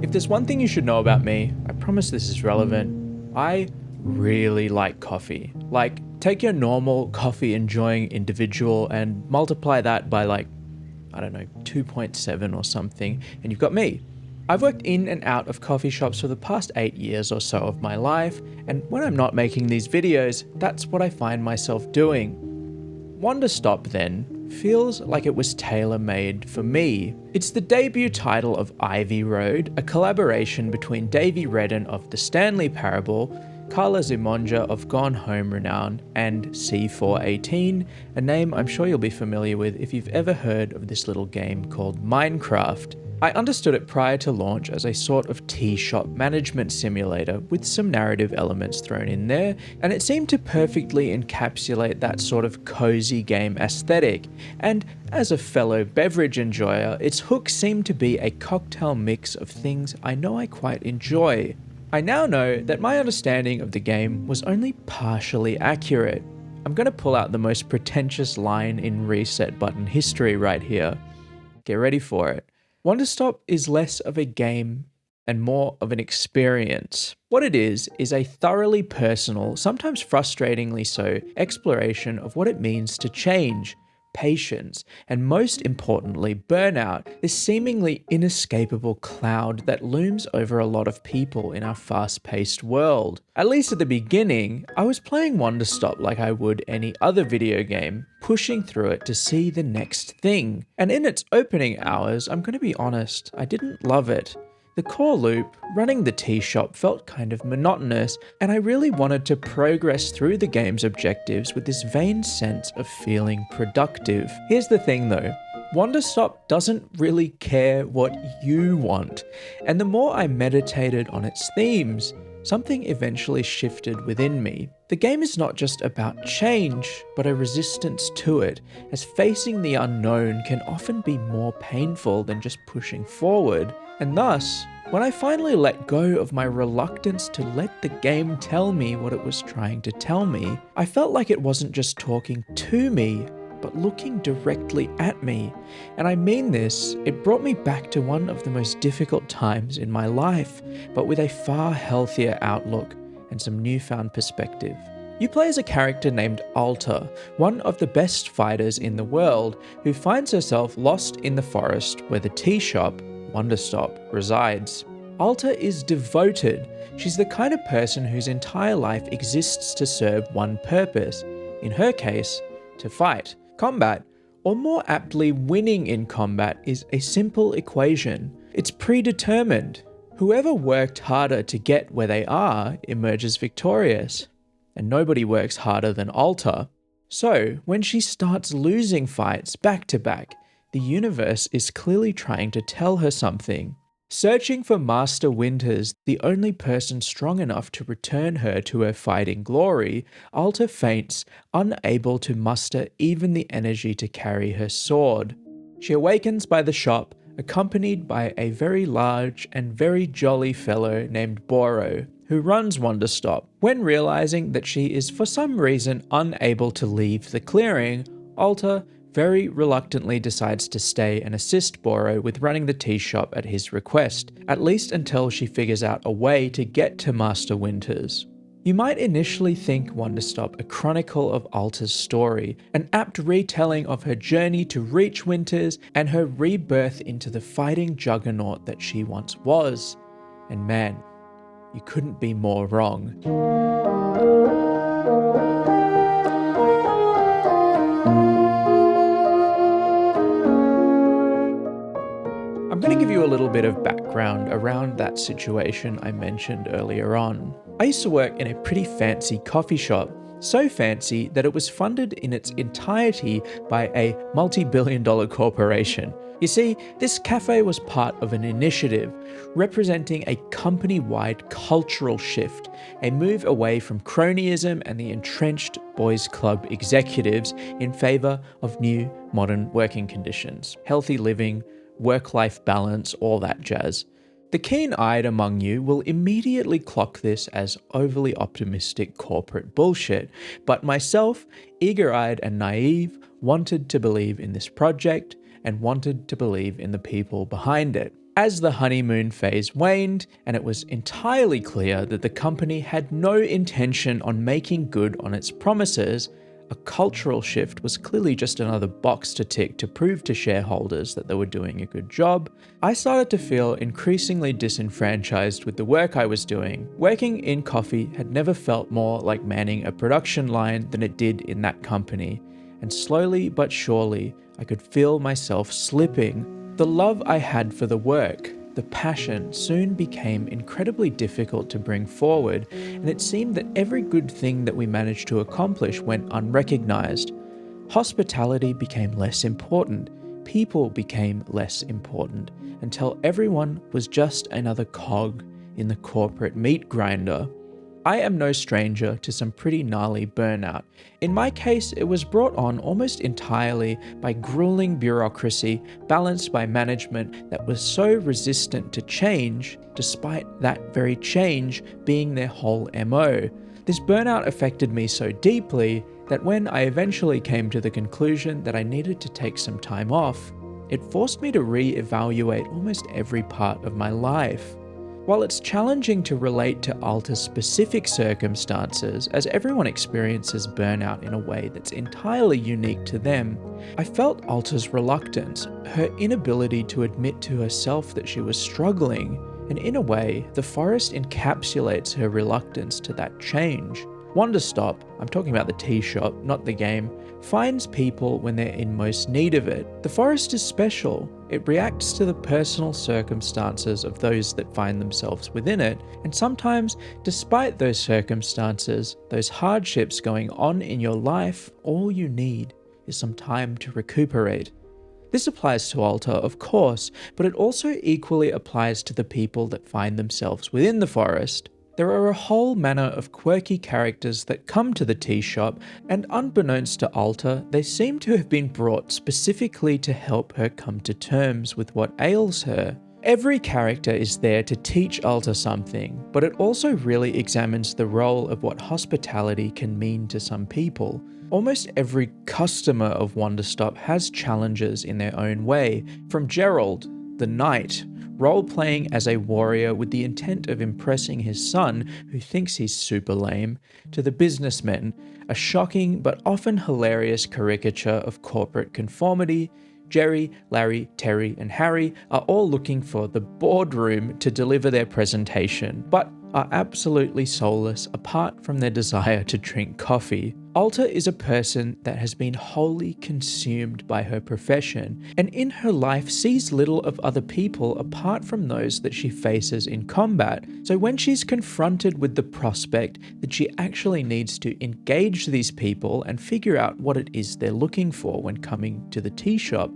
If there's one thing you should know about me, I promise this is relevant, I really like coffee. Like, take your normal coffee enjoying individual and multiply that by like, I don't know, 2.7 or something, and you've got me. I've worked in and out of coffee shops for the past 8 years or so of my life, and when I'm not making these videos, that's what I find myself doing. Wanderstop, then, feels like it was tailor-made for me. It's the debut title of Ivy Road, a collaboration between Davey Redden of The Stanley Parable, Carla Zimonja of Gone Home renown, and C418, a name I'm sure you'll be familiar with if you've ever heard of this little game called Minecraft. I understood it prior to launch as a sort of tea shop management simulator with some narrative elements thrown in there, and it seemed to perfectly encapsulate that sort of cozy game aesthetic. And as a fellow beverage enjoyer, its hook seemed to be a cocktail mix of things I know I quite enjoy. I now know that my understanding of the game was only partially accurate. I'm going to pull out the most pretentious line in reset button history right here. Get ready for it. Wanderstop is less of a game and more of an experience. What it is a thoroughly personal, sometimes frustratingly so, exploration of what it means to change, patience, and most importantly, burnout, this seemingly inescapable cloud that looms over a lot of people in our fast-paced world. At least at the beginning, I was playing Wanderstop like I would any other video game, pushing through it to see the next thing. And in its opening hours, I'm going to be honest, I didn't love it. The core loop, running the tea shop, felt kind of monotonous, and I really wanted to progress through the game's objectives with this vain sense of feeling productive. Here's the thing though, Wanderstop doesn't really care what you want, and the more I meditated on its themes, something eventually shifted within me. The game is not just about change, but a resistance to it, as facing the unknown can often be more painful than just pushing forward. And thus, when I finally let go of my reluctance to let the game tell me what it was trying to tell me, I felt like it wasn't just talking to me, but looking directly at me. And I mean this, it brought me back to one of the most difficult times in my life, but with a far healthier outlook and some newfound perspective. You play as a character named Alta, one of the best fighters in the world, who finds herself lost in the forest where the tea shop, Wanderstop, resides. Alta is devoted. She's the kind of person whose entire life exists to serve one purpose. In her case, to fight. Combat, or more aptly winning in combat, is a simple equation. It's predetermined. Whoever worked harder to get where they are emerges victorious. And nobody works harder than Alta. So, when she starts losing fights back to back, the universe is clearly trying to tell her something. Searching for Master Winters, the only person strong enough to return her to her fighting glory, Alta faints, unable to muster even the energy to carry her sword. She awakens by the shop, accompanied by a very large and very jolly fellow named Boro, who runs Wanderstop. When realizing that she is for some reason unable to leave the clearing, Alta very reluctantly decides to stay and assist Boro with running the tea shop at his request, at least until she figures out a way to get to Master Winters. You might initially think Wanderstop a chronicle of Alta's story, an apt retelling of her journey to reach Winters and her rebirth into the fighting juggernaut that she once was. And man, you couldn't be more wrong. I'm going to give you a little bit of background around that situation I mentioned earlier on. I used to work in a pretty fancy coffee shop, so fancy that it was funded in its entirety by a multi-billion-dollar corporation. You see, this cafe was part of an initiative representing a company-wide cultural shift, a move away from cronyism and the entrenched boys' club executives in favor of new, modern working conditions, healthy living, work-life balance, all that jazz. The keen-eyed among you will immediately clock this as overly optimistic corporate bullshit, but myself, eager-eyed and naive, wanted to believe in this project and wanted to believe in the people behind it. As the honeymoon phase waned, and it was entirely clear that the company had no intention on making good on its promises, a cultural shift was clearly just another box to tick to prove to shareholders that they were doing a good job. I started to feel increasingly disenfranchised with the work I was doing. Working in coffee had never felt more like manning a production line than it did in that company, and slowly but surely, I could feel myself slipping. The love I had for the work, the passion, soon became incredibly difficult to bring forward, and it seemed that every good thing that we managed to accomplish went unrecognized. Hospitality became less important, people became less important, until everyone was just another cog in the corporate meat grinder. I am no stranger to some pretty gnarly burnout. In my case, it was brought on almost entirely by grueling bureaucracy balanced by management that was so resistant to change, despite that very change being their whole MO. This burnout affected me so deeply that when I eventually came to the conclusion that I needed to take some time off, it forced me to re-evaluate almost every part of my life. While it's challenging to relate to Alta's specific circumstances, as everyone experiences burnout in a way that's entirely unique to them, I felt Alta's reluctance, her inability to admit to herself that she was struggling, and in a way, the forest encapsulates her reluctance to that change. Wanderstop, I'm talking about the tea shop, not the game, finds people when they're in most need of it. The forest is special. It reacts to the personal circumstances of those that find themselves within it, and sometimes, despite those circumstances, those hardships going on in your life, all you need is some time to recuperate. This applies to Alta, of course, but it also equally applies to the people that find themselves within the forest. There are a whole manner of quirky characters that come to the tea shop, and unbeknownst to Alta, they seem to have been brought specifically to help her come to terms with what ails her. Every character is there to teach Alta something, but it also really examines the role of what hospitality can mean to some people. Almost every customer of Wanderstop has challenges in their own way, from Gerald, the knight, role-playing as a warrior with the intent of impressing his son, who thinks he's super lame, to the businessman, a shocking but often hilarious caricature of corporate conformity. Jerry, Larry, Terry, and Harry are all looking for the boardroom to deliver their presentation, but are absolutely soulless apart from their desire to drink coffee. Alta is a person that has been wholly consumed by her profession, and in her life sees little of other people apart from those that she faces in combat. So when she's confronted with the prospect that she actually needs to engage these people and figure out what it is they're looking for when coming to the tea shop,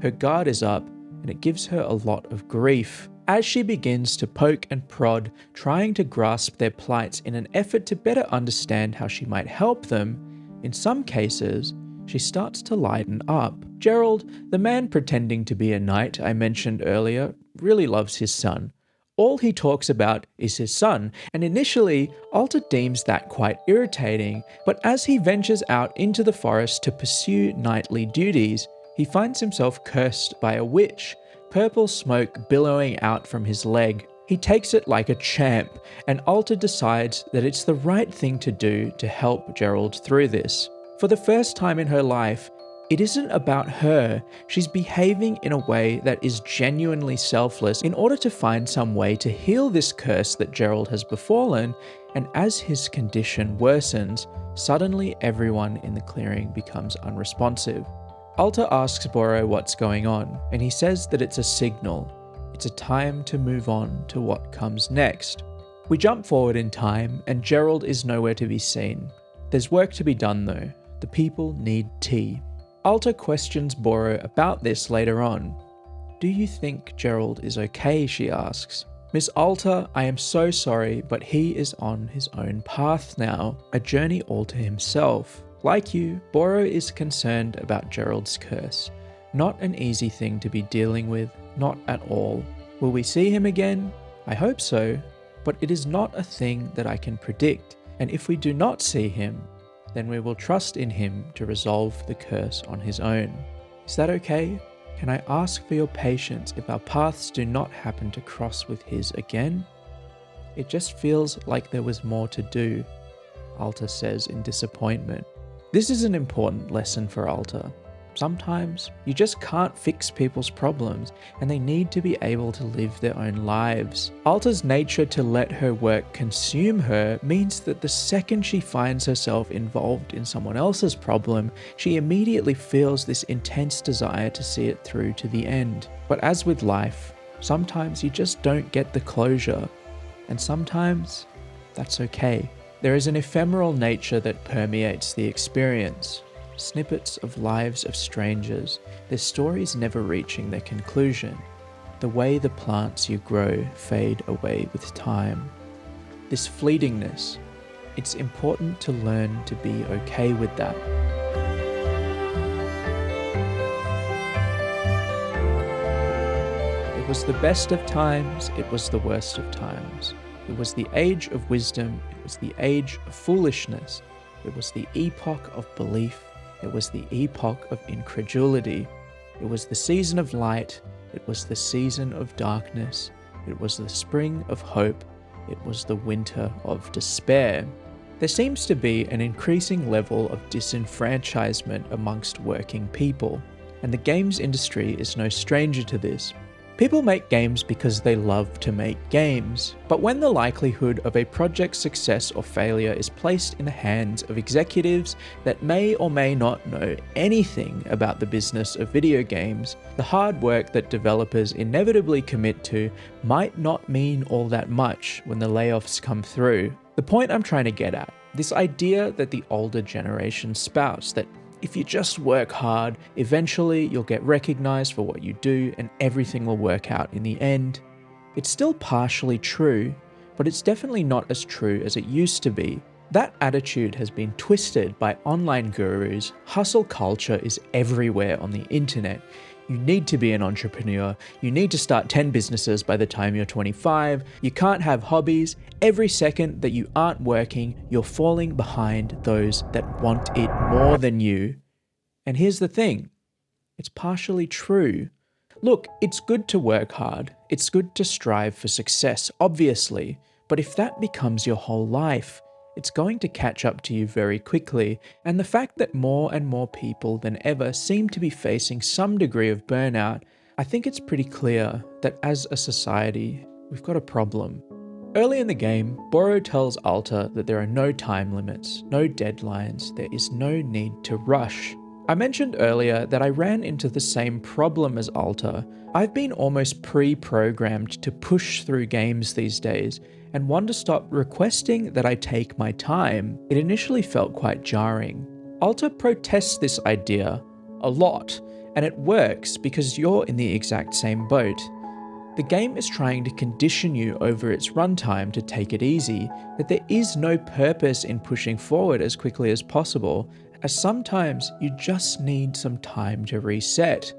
her guard is up, and it gives her a lot of grief. As she begins to poke and prod, trying to grasp their plights in an effort to better understand how she might help them, in some cases, she starts to lighten up. Gerald, the man pretending to be a knight I mentioned earlier, really loves his son. All he talks about is his son, and initially, Alta deems that quite irritating, but as he ventures out into the forest to pursue knightly duties, he finds himself cursed by a witch, purple smoke billowing out from his leg. He takes it like a champ, and Alta decides that it's the right thing to do to help Gerald through this. For the first time in her life, it isn't about her. She's behaving in a way that is genuinely selfless in order to find some way to heal this curse that Gerald has befallen, and as his condition worsens, suddenly everyone in the clearing becomes unresponsive. Alta asks Boro what's going on, and he says that it's a signal. It's a time to move on to what comes next. We jump forward in time, and Gerald is nowhere to be seen. There's work to be done though. The people need tea. Alta questions Boro about this later on. "Do you think Gerald is okay?" she asks. "Miss Alta, I am so sorry, but he is on his own path now, a journey all to himself. Like you, Boro is concerned about Gerald's curse. Not an easy thing to be dealing with, not at all. Will we see him again? I hope so, but it is not a thing that I can predict, and if we do not see him, then we will trust in him to resolve the curse on his own. Is that okay?" Can I ask for your patience if our paths do not happen to cross with his again? It just feels like there was more to do, Alta says in disappointment. This is an important lesson for Alta. Sometimes you just can't fix people's problems and they need to be able to live their own lives. Alta's nature to let her work consume her means that the second she finds herself involved in someone else's problem, she immediately feels this intense desire to see it through to the end. But as with life, sometimes you just don't get the closure, and sometimes that's okay. There is an ephemeral nature that permeates the experience. Snippets of lives of strangers, their stories never reaching their conclusion. The way the plants you grow fade away with time. This fleetingness, it's important to learn to be okay with that. It was the best of times, it was the worst of times. It was the age of wisdom, it was the age of foolishness, it was the epoch of belief, it was the epoch of incredulity. It was the season of light. It was the season of darkness. It was the spring of hope. It was the winter of despair. There seems to be an increasing level of disenfranchisement amongst working people, and the games industry is no stranger to this. People make games because they love to make games, but when the likelihood of a project's success or failure is placed in the hands of executives that may or may not know anything about the business of video games, the hard work that developers inevitably commit to might not mean all that much when the layoffs come through. The point I'm trying to get at, this idea that the older generation spouts that if you just work hard, eventually you'll get recognized for what you do and everything will work out in the end. It's still partially true, but it's definitely not as true as it used to be. That attitude has been twisted by online gurus. Hustle culture is everywhere on the internet. You need to be an entrepreneur. You need to start 10 businesses by the time you're 25. You can't have hobbies. Every second that you aren't working, you're falling behind those that want it more than you. And here's the thing. It's partially true. Look, it's good to work hard. It's good to strive for success, obviously. But if that becomes your whole life, it's going to catch up to you very quickly, and the fact that more and more people than ever seem to be facing some degree of burnout, I think it's pretty clear that as a society, we've got a problem. Early in the game, Boro tells Alta that there are no time limits, no deadlines, there is no need to rush. I mentioned earlier that I ran into the same problem as Alta. I've been almost pre-programmed to push through games these days, and Wanderstop requesting that I take my time, it initially felt quite jarring. Alta protests this idea a lot, and it works because you're in the exact same boat. The game is trying to condition you over its runtime to take it easy, that there is no purpose in pushing forward as quickly as possible, as sometimes you just need some time to reset.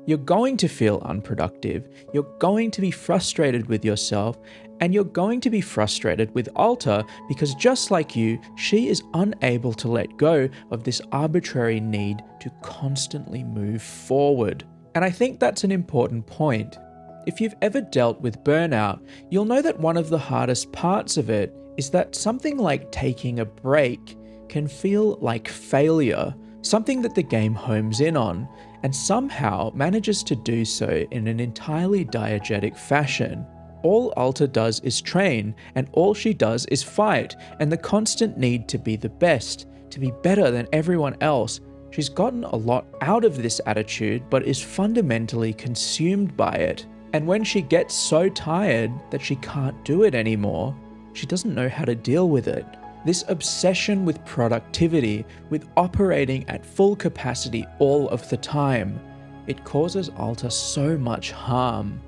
You're going to feel unproductive, you're going to be frustrated with yourself, and you're going to be frustrated with Alta because just like you, she is unable to let go of this arbitrary need to constantly move forward. And I think that's an important point. If you've ever dealt with burnout, you'll know that one of the hardest parts of it is that something like taking a break can feel like failure, something that the game homes in on, and somehow manages to do so in an entirely diegetic fashion. All Alta does is train, and all she does is fight, and the constant need to be the best, to be better than everyone else. She's gotten a lot out of this attitude, but is fundamentally consumed by it. And when she gets so tired that she can't do it anymore, she doesn't know how to deal with it. This obsession with productivity, with operating at full capacity all of the time, it causes Alta so much harm.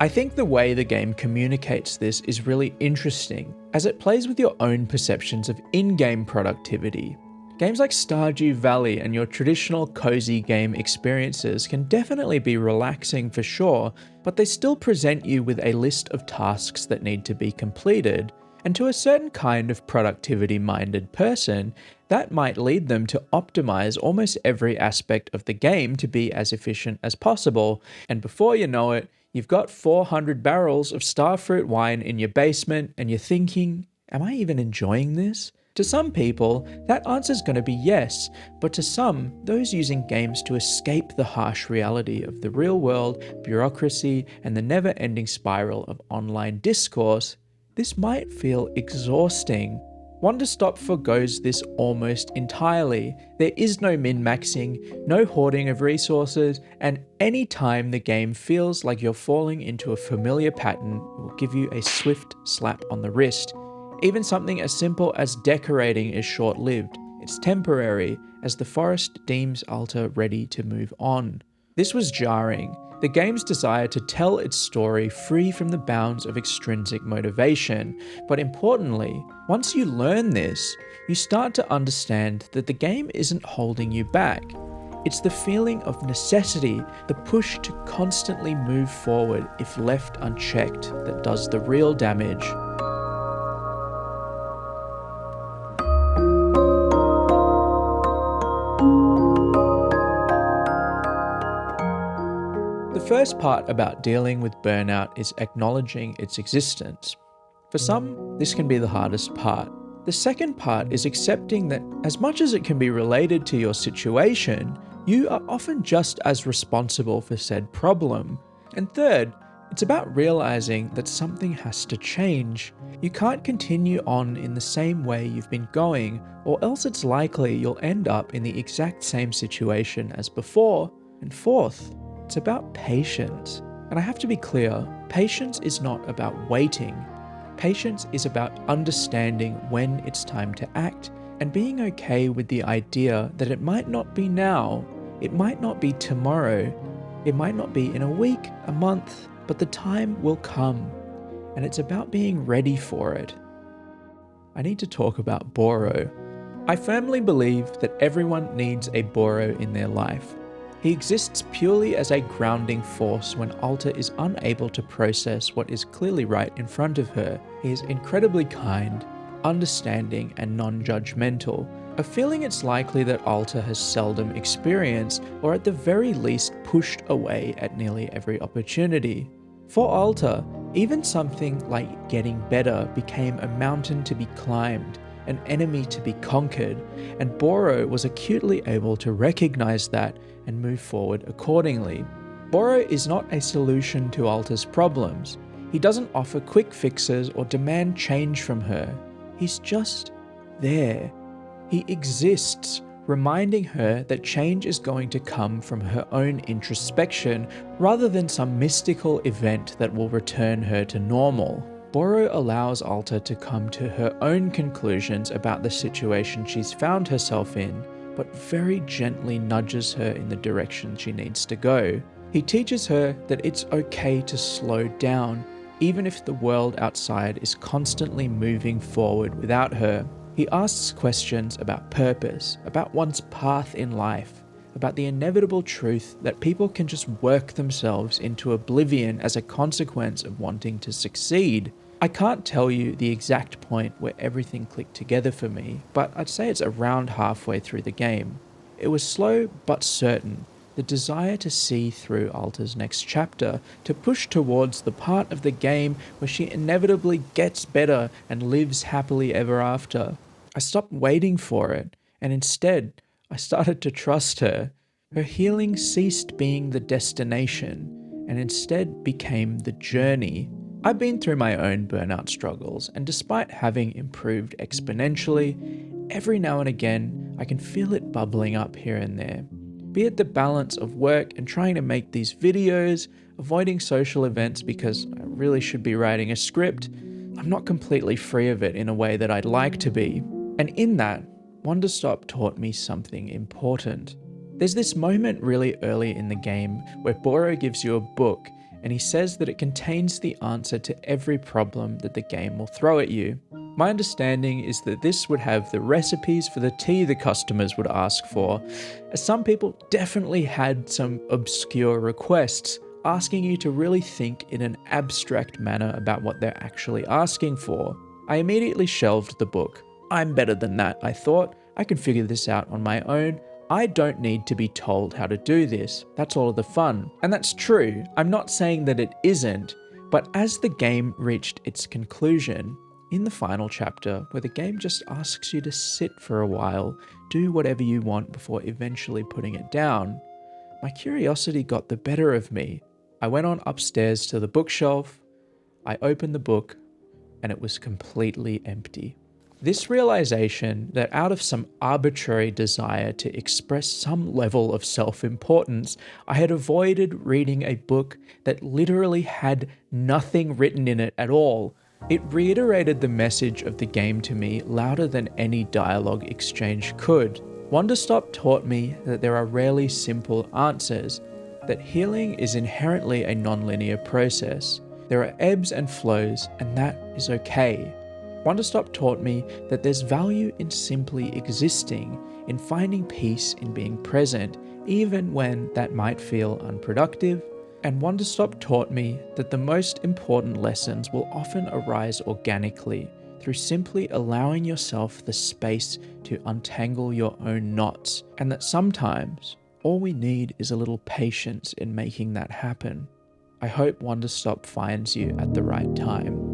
I think the way the game communicates this is really interesting, as it plays with your own perceptions of in-game productivity. Games like Stardew Valley and your traditional cozy game experiences can definitely be relaxing for sure, but they still present you with a list of tasks that need to be completed. And to a certain kind of productivity-minded person, That might lead them to optimize almost every aspect of the game to be as efficient as possible, and before you know it, you've got 400 barrels of starfruit wine in your basement, and you're thinking, am I even enjoying this? To some people, that answer's going to be yes, but to some, those using games to escape the harsh reality of the real world, bureaucracy, and the never-ending spiral of online discourse, this might feel exhausting. Wanderstop forgoes this almost entirely. There is no min-maxing, no hoarding of resources, and any time the game feels like you're falling into a familiar pattern, it will give you a swift slap on the wrist. Even something as simple as decorating is short-lived. It's temporary, as the forest deems Alta ready to move on. This was jarring. The game's desire to tell its story free from the bounds of extrinsic motivation, but importantly, once you learn this, you start to understand that the game isn't holding you back. It's the feeling of necessity, the push to constantly move forward if left unchecked, that does the real damage. The first part about dealing with burnout is acknowledging its existence. For some, this can be the hardest part. The second part is accepting that as much as it can be related to your situation, you are often just as responsible for said problem. And third, it's about realizing that something has to change. You can't continue on in the same way you've been going, or else it's likely you'll end up in the exact same situation as before. And fourth, it's about patience. And I have to be clear, patience is not about waiting. Patience is about understanding when it's time to act and being okay with the idea that it might not be now, it might not be tomorrow, it might not be in a week, a month, but the time will come. And it's about being ready for it. I need to talk about Boro. I firmly believe that everyone needs a Boro in their life. He exists purely as a grounding force when Alta is unable to process what is clearly right in front of her. He is incredibly kind, understanding, and non-judgmental, a feeling it's likely that Alta has seldom experienced, or at the very least pushed away at nearly every opportunity. For Alta, even something like getting better became a mountain to be climbed, an enemy to be conquered, and Boro was acutely able to recognize that and move forward accordingly. Boro is not a solution to Alta's problems. He doesn't offer quick fixes or demand change from her. He's just there. He exists, reminding her that change is going to come from her own introspection rather than some mystical event that will return her to normal. Boro allows Alta to come to her own conclusions about the situation she's found herself in, but very gently nudges her in the direction she needs to go. He teaches her that it's okay to slow down, even if the world outside is constantly moving forward without her. He asks questions about purpose, about one's path in life, about the inevitable truth that people can just work themselves into oblivion as a consequence of wanting to succeed. I can't tell you the exact point where everything clicked together for me, but I'd say it's around halfway through the game. It was slow but certain, the desire to see through Alta's next chapter, to push towards the part of the game where she inevitably gets better and lives happily ever after. I stopped waiting for it, and instead, I started to trust her. Her healing ceased being the destination, and instead became the journey. I've been through my own burnout struggles, and despite having improved exponentially, every now and again, I can feel it bubbling up here and there. Be it the balance of work and trying to make these videos, avoiding social events because I really should be writing a script, I'm not completely free of it in a way that I'd like to be. And in that, Wanderstop taught me something important. There's this moment really early in the game where Boro gives you a book, and he says that it contains the answer to every problem that the game will throw at you. My understanding is that this would have the recipes for the tea the customers would ask for, as some people definitely had some obscure requests, asking you to really think in an abstract manner about what they're actually asking for. I immediately shelved the book. I'm better than that, I thought. I can figure this out on my own. I don't need to be told how to do this. That's all of the fun. And that's true. I'm not saying that it isn't, but as the game reached its conclusion, in the final chapter, where the game just asks you to sit for a while, do whatever you want before eventually putting it down, my curiosity got the better of me. I went on upstairs to the bookshelf, I opened the book, and it was completely empty. This realization that out of some arbitrary desire to express some level of self-importance, I had avoided reading a book that literally had nothing written in it at all. It reiterated the message of the game to me louder than any dialogue exchange could. Wanderstop taught me that there are rarely simple answers, that healing is inherently a non-linear process. There are ebbs and flows, and that is okay. Wanderstop taught me that there's value in simply existing, in finding peace in being present, even when that might feel unproductive. And Wanderstop taught me that the most important lessons will often arise organically, through simply allowing yourself the space to untangle your own knots, and that sometimes all we need is a little patience in making that happen. I hope Wanderstop finds you at the right time.